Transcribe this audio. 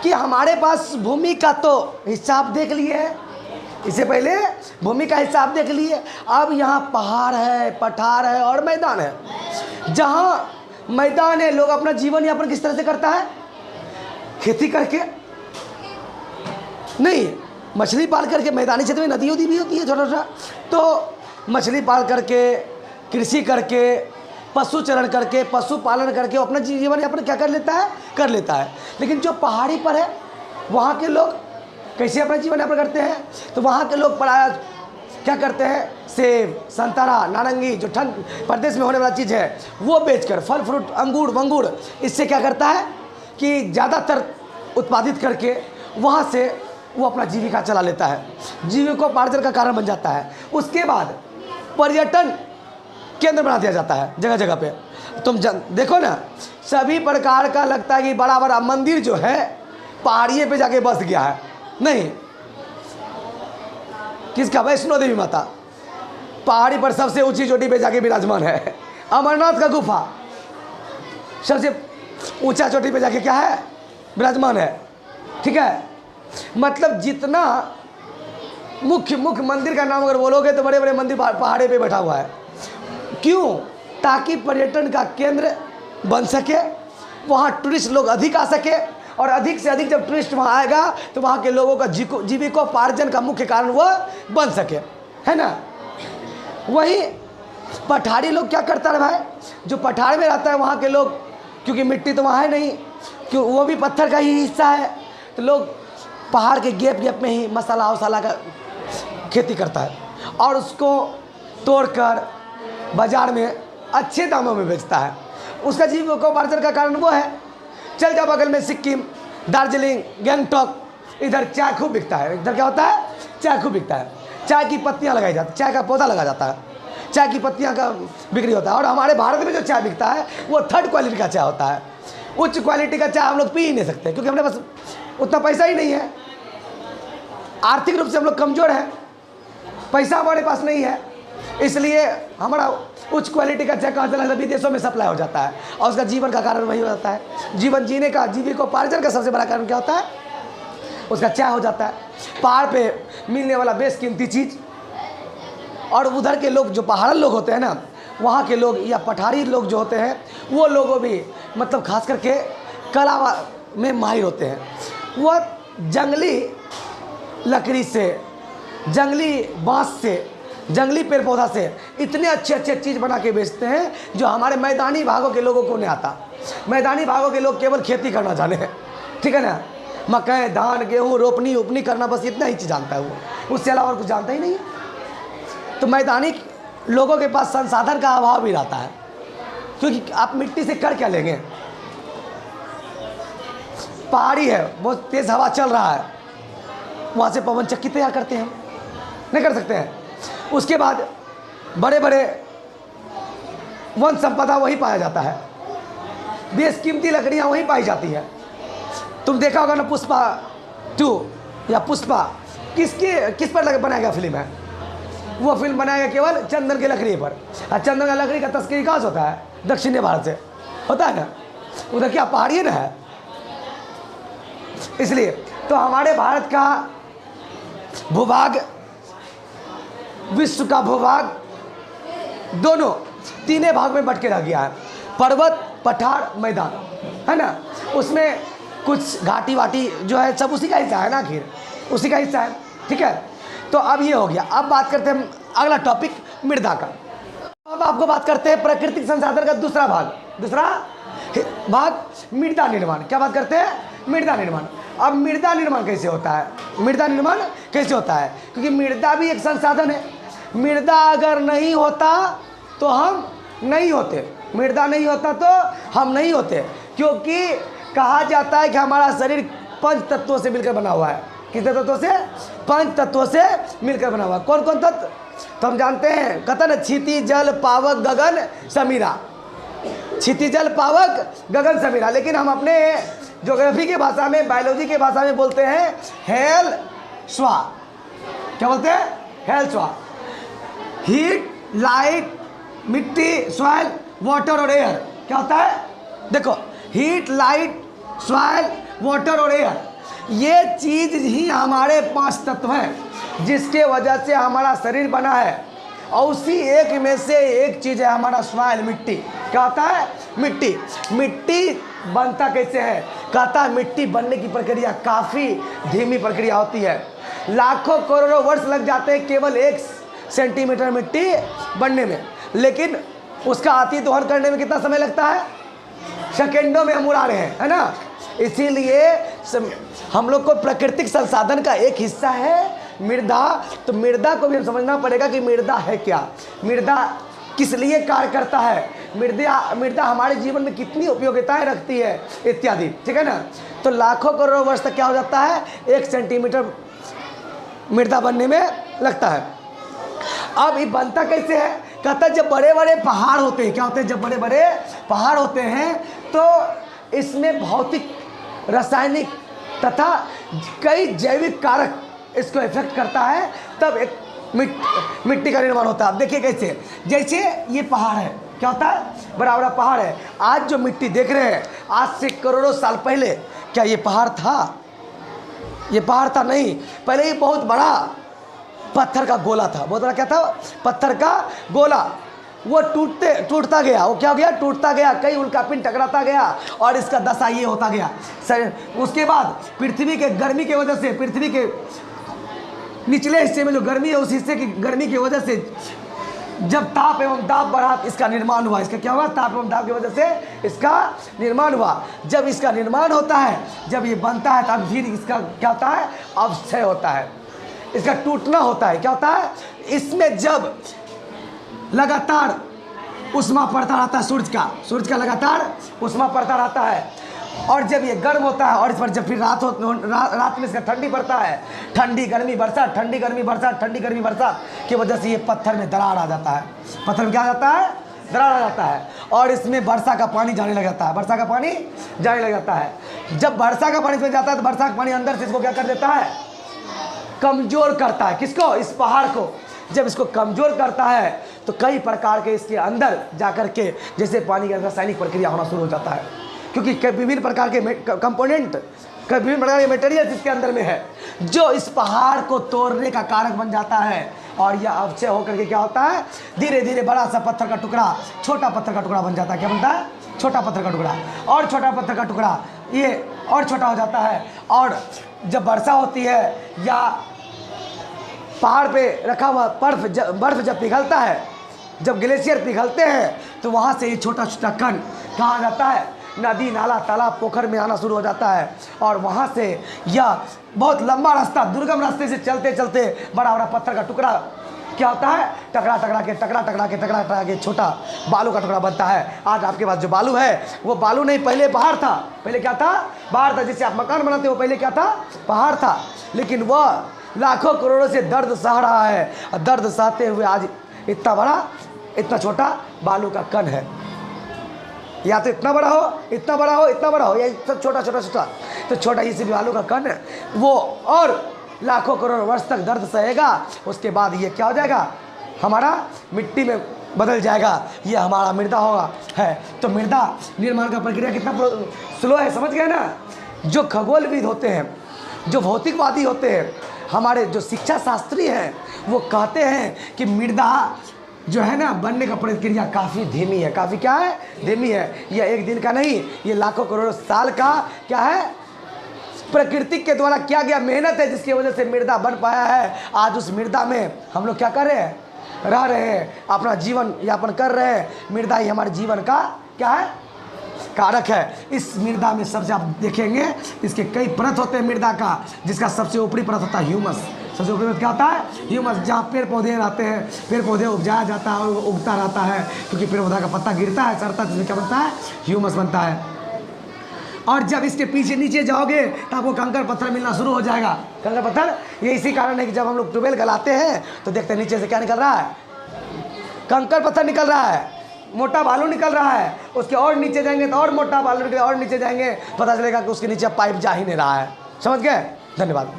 कि हमारे पास भूमि का तो हिसाब देख लिए है, इससे पहले भूमि का हिसाब देख लिए। अब यहाँ पहाड़ है, पठार है और मैदान है। जहाँ मैदान है, लोग अपना जीवन यापन किस तरह से करता है? खेती करके नहीं, मछली पाल करके। मैदानी क्षेत्र में नदी उदी भी होती है छोटा छोटा, तो मछली पाल करके, कृषि करके, पशु चरण करके, पशु पालन करके अपना जीवन यापन क्या कर लेता है। लेकिन जो पहाड़ी पर है वहाँ के लोग कैसे अपना जीवन यापन करते हैं? तो वहाँ के लोग प्रायः क्या करते हैं? सेब, संतरा, नारंगी, जो ठंड प्रदेश में होने वाला चीज़ है वो बेचकर, फल फ्रूट, अंगूर वंगूर, इससे क्या करता है कि ज़्यादातर उत्पादित करके वहाँ से वो अपना जीविका चला लेता है, जीविकोपार्जन का कारण बन जाता है। उसके बाद पर्यटन केंद्र बना दिया जाता है जगह जगह पे। तुम देखो ना, सभी प्रकार का लगता है कि बड़ा बड़ा मंदिर जो है पहाड़िए पे जाके बस गया है। नहीं, किसका? वैष्णो देवी माता पहाड़ी पर सबसे ऊंची चोटी पे जाके विराजमान है। अमरनाथ का गुफा सबसे ऊंचा चोटी पे जाके क्या है? विराजमान है। ठीक है, मतलब जितना मुख्य मंदिर का नाम अगर बोलोगे तो बड़े बड़े मंदिर पहाड़े पे बैठा हुआ है। क्यों? ताकि पर्यटन का केंद्र बन सके, वहाँ टूरिस्ट लोग अधिक आ सके, और अधिक से अधिक जब टूरिस्ट वहाँ आएगा तो वहाँ के लोगों का जीविकोपार्जन का मुख्य कारण वो बन सके, है ना। वही पठारी लोग क्या करता है भाई? जो पठार में रहता है वहाँ के लोग, क्योंकि मिट्टी तो वहाँ है नहीं, क्यों वो भी पत्थर का ही हिस्सा है, तो लोग पहाड़ के गैप में ही मसाला वसाला का खेती करता है और उसको तोड़कर बाज़ार में अच्छे दामों में बेचता है। उसका जीविकोपार्जन का कारण वो है। चल जाओ बगल में सिक्किम, दार्जिलिंग, गैंगटॉक, इधर चाय खूब बिकता है। इधर क्या होता है? चाय खूब बिकता है। चाय की पत्तियाँ लगाई जाती, चाय का पौधा लगा जाता है, चाय की पत्तियाँ का बिक्री होता है। और हमारे भारत में जो चाय बिकता है वो थर्ड क्वालिटी का चाय होता है। उच्च क्वालिटी का चाय हम लोग पी ही नहीं सकते, क्योंकि हमारे पास उतना पैसा ही नहीं है। आर्थिक रूप से हम लोग कमज़ोर हैं, पैसा हमारे पास नहीं है, इसलिए हमारा उच्च क्वालिटी का चाय कहाँ चला जाता है? विदेशों में सप्लाई हो जाता है। और उसका जीवन का कारण वही हो जाता है। जीवन जीने का, जीविकोपार्जन का सबसे बड़ा कारण क्या होता है? उसका चाय हो जाता है। पहाड़ पे मिलने वाला बेशकीमती चीज़। और उधर के लोग जो पहाड़ी लोग होते हैं ना, वहाँ के लोग या पठारी लोग जो होते हैं वो लोगों भी मतलब खास करके कला में माहिर होते हैं। वह जंगली लकड़ी से, जंगली बाँस से, जंगली पेड़ पौधा से इतने अच्छे अच्छे चीज़ बना के बेचते हैं जो हमारे मैदानी भागों के लोगों को नहीं आता। मैदानी भागों के लोग केवल खेती करना जाने हैं, ठीक है ना। मकई, धान, गेहूँ, रोपनी उपनी करना, बस इतना ही चीज़ जानता है वो, उससे अलावा और कुछ जानता ही नहीं है। तो मैदानी लोगों के पास संसाधन का अभाव भी रहता है, क्योंकि आप मिट्टी से कर क्या लेंगे? पहाड़ी है, बहुत तेज़ हवा चल रहा है, वहाँ से पवन चक्की तैयार करते हैं? नहीं कर सकते हैं। उसके बाद बड़े बड़े वन संपदा वहीं पाया जाता है, बेशकीमती लकड़ियाँ वहीं पाई जाती है। तुम देखा होगा ना पुष्पा 2 या पुष्पा, किस पर बनाया गया फिल्म है? वो फिल्म बनाया गया केवल चंदन की लकड़ी पर। और चंदन की लकड़ी का तस्करी कहाँ से होता है? दक्षिणी भारत से होता है ना। उधर क्या पहाड़ी ना है, इसलिए तो हमारे भारत का भूभाग, विश्व का भूभाग दोनों तीनों भाग में बट के रह गया है। पर्वत, पठार, मैदान, है ना। उसमें कुछ घाटी वाटी जो है सब उसी का हिस्सा है ना, आखिर उसी का हिस्सा है। ठीक है, तो अब ये हो गया। अब बात करते हैं अगला टॉपिक मृदा का। अब आपको बात करते हैं प्राकृतिक संसाधन का दूसरा भाग मृदा निर्माण। क्या बात करते हैं? मृदा निर्माण। अब मृदा निर्माण कैसे होता है? मृदा निर्माण कैसे होता है? क्योंकि मृदा भी एक संसाधन है। मृदा अगर नहीं होता तो हम नहीं होते, मृदा नहीं होता तो हम नहीं होते। क्योंकि कहा जाता है कि हमारा शरीर 5 तत्वों से मिलकर बना हुआ है। कितने तत्वों से? 5 तत्वों से मिलकर बना हुआ है। कौन कौन तत्व? तो हम जानते हैं कथन, क्षिति, जल, पावक, गगन, समीरा। क्षिति, जल, पावक, गगन, समीरा। लेकिन हम अपने ज्योग्राफी के भाषा में, बायोलॉजी के भाषा में बोलते हैं हेल स्वा। क्या बोलते हैं? हेल स्वा। हीट, लाइट, मिट्टी, सॉइल, वाटर और एयर। क्या होता है? देखो, हीट, लाइट, सॉइल, वाटर और एयर, ये चीज़ ही हमारे 5 तत्व हैं जिसके वजह से हमारा शरीर बना है। और उसी एक में से एक चीज़ है हमारा सॉइल, मिट्टी। क्या होता है? मिट्टी। मिट्टी बनता कैसे है? कहता है मिट्टी बनने की प्रक्रिया काफ़ी धीमी प्रक्रिया होती है, लाखों करोड़ों वर्ष लग जाते हैं केवल 1 सेंटीमीटर मिट्टी बनने में, लेकिन उसका अति दोहन करने में कितना समय लगता है? सेकेंडों में हम उड़ा रहे हैं, है ना। इसीलिए हम लोग को प्राकृतिक संसाधन का एक हिस्सा है मृदा। तो मृदा को भी हम समझना पड़ेगा कि मृदा है क्या, मृदा किस लिए कार्य करता है, मृदा हमारे जीवन में कितनी उपयोगिताएं रखती है इत्यादि, ठीक है ना। तो लाखों करोड़ों वर्ष तक क्या हो जाता है? 1 सेंटीमीटर मृदा बनने में लगता है। अब ये बनता कैसे है? कहता है जब बड़े बड़े पहाड़ होते हैं, क्या होते हैं? जब बड़े बड़े पहाड़ होते हैं तो इसमें भौतिक, रासायनिक तथा कई जैविक कारक इसको इफेक्ट करता है, तब एक मिट्टी का निर्माण होता है। अब देखिए कैसे, जैसे ये पहाड़ है, क्या होता है? बड़ा बड़ा पहाड़ है। आज जो मिट्टी देख रहे हैं, आज से करोड़ों साल पहले क्या ये पहाड़ था? ये पहाड़ था नहीं, पहले ये बहुत बड़ा पत्थर का गोला था। बहुत बड़ा क्या था? पत्थर का गोला। वो टूटता गया, वो क्या हो गया? टूटता गया, कई उल्कापिंड टकराता गया और इसका दशा ये होता गया। उसके बाद पृथ्वी के गर्मी की वजह से, पृथ्वी के निचले हिस्से में जो गर्मी है, उस हिस्से की गर्मी की वजह से जब ताप एवं दाब बढ़ा, इसका निर्माण हुआ। इसका क्या हुआ? ताप एवं दाब की वजह से इसका निर्माण हुआ। जब इसका निर्माण होता है, जब ये बनता है, तब फिर इसका क्या होता है? अवक्षय होता है, इसका टूटना होता है। क्या होता है? इसमें जब लगातार उष्मा पड़ता रहता है, सूरज का लगातार उष्मा पड़ता रहता है, और जब ये गर्म होता है और इस पर जब फिर रात में इसका ठंडी पड़ता है, ठंडी गर्मी बरसात, ठंडी गर्मी बरसात, ठंडी गर्मी बरसात की वजह से ये पत्थर में दरार आ जाता है। पत्थर में क्या आ जाता है? दरार आ जाता है, और इसमें वर्षा का पानी जाने लग जाता है। वर्षा का पानी जाने लग जाता है। जब वर्षा का पानी इसमें जाता है तो वर्षा का पानी अंदर से इसको क्या कर देता है? कमज़ोर करता है। किसको? इस पहाड़ को। जब इसको कमज़ोर करता है तो कई प्रकार के इसके अंदर जाकर के जैसे पानी का रासायनिक प्रक्रिया होना शुरू हो जाता है, क्योंकि विभिन्न प्रकार के कंपोनेंट, विभिन्न प्रकार के मटेरियल इसके अंदर में है, जो इस पहाड़ को तोड़ने का कारक बन जाता है। और यह अवक्षय होकर के क्या होता है? धीरे धीरे बड़ा सा पत्थर का टुकड़ा छोटा पत्थर का टुकड़ा बन जाता है। क्या बनता है? छोटा पत्थर का टुकड़ा, और छोटा पत्थर का टुकड़ा ये और छोटा हो जाता है। और जब वर्षा होती है या पहाड़ पे रखा हुआ बर्फ जब पिघलता है, जब ग्लेशियर पिघलते हैं, तो वहाँ से ये छोटा छोटा कण कहाँ आ जाता है? नदी, नाला, तालाब, पोखर में आना शुरू हो जाता है। और वहाँ से यह बहुत लंबा रास्ता, दुर्गम रास्ते से चलते चलते बड़ा बड़ा पत्थर का टुकड़ा क्या होता है? टकरा के छोटा बालू का टुकड़ा बनता है। आज आपके पास जो बालू है वो बालू नहीं, पहले पहाड़ था। पहले क्या था? पहाड़ था। जिससे आप मकान बनाते हो, पहले क्या था? पहाड़ था। लेकिन वह लाखों करोड़ों से दर्द सह रहा है, और दर्द सहते हुए आज इतना बड़ा, इतना छोटा बालू का कण है। या तो इतना बड़ा हो, इतना बड़ा हो, इतना बड़ा हो, या सब छोटा छोटा छोटा। तो छोटा इसी बालू का कण है, वो और लाखों करोड़ वर्ष तक दर्द सहेगा। उसके बाद ये क्या हो जाएगा? हमारा मिट्टी में बदल जाएगा, ये हमारा मृदा होगा है। तो मृदा निर्माण का प्रक्रिया कितना स्लो है, समझ गए ना। जो खगोलविद होते हैं, जो भौतिकवादी होते हैं, हमारे जो शिक्षा शास्त्री हैं, वो कहते हैं कि मृदा जो है ना बनने का प्रक्रिया काफ़ी धीमी है। काफ़ी क्या है? धीमी है। यह एक दिन का नहीं, ये लाखों करोड़ों साल का क्या है? प्रकृति के द्वारा किया गया मेहनत है, जिसकी वजह से मृदा बन पाया है। आज उस मृदा में हम लोग क्या कर रहे हैं? रह रहे हैं, अपना जीवन यापन कर रहे हैं। मृदा ही हमारे जीवन का क्या है? कारक है। इस मृदा में सबसे आप देखेंगे इसके कई परत होते हैं मृदा का, जिसका सबसे ऊपरी परत होता है ह्यूमस। सबसे ऊपरी परत क्या होता है? ह्यूमस। जहाँ पेड़ पौधे रहते हैं, पेड़ पौधे उपजाया जाता है और उगता रहता है, क्योंकि पेड़ पौधा का पत्ता गिरता है, सड़ता है, तो क्या बनता है? ह्यूमस बनता है। और जब इसके पीछे नीचे जाओगे तो आपको कंकड़ पत्थर मिलना शुरू हो जाएगा। कंकड़ पत्थर ये इसी कारण है कि जब हम लोग ट्यूबवेल गलाते हैं तो देखते हैं नीचे से क्या निकल रहा है? कंकड़ पत्थर निकल रहा है, मोटा बालू निकल रहा है। उसके और नीचे जाएंगे तो और मोटा बालू निकले, और नीचे जाएंगे पता चलेगा कि उसके नीचे पाइप जा ही नहीं रहा है। समझ गए? धन्यवाद।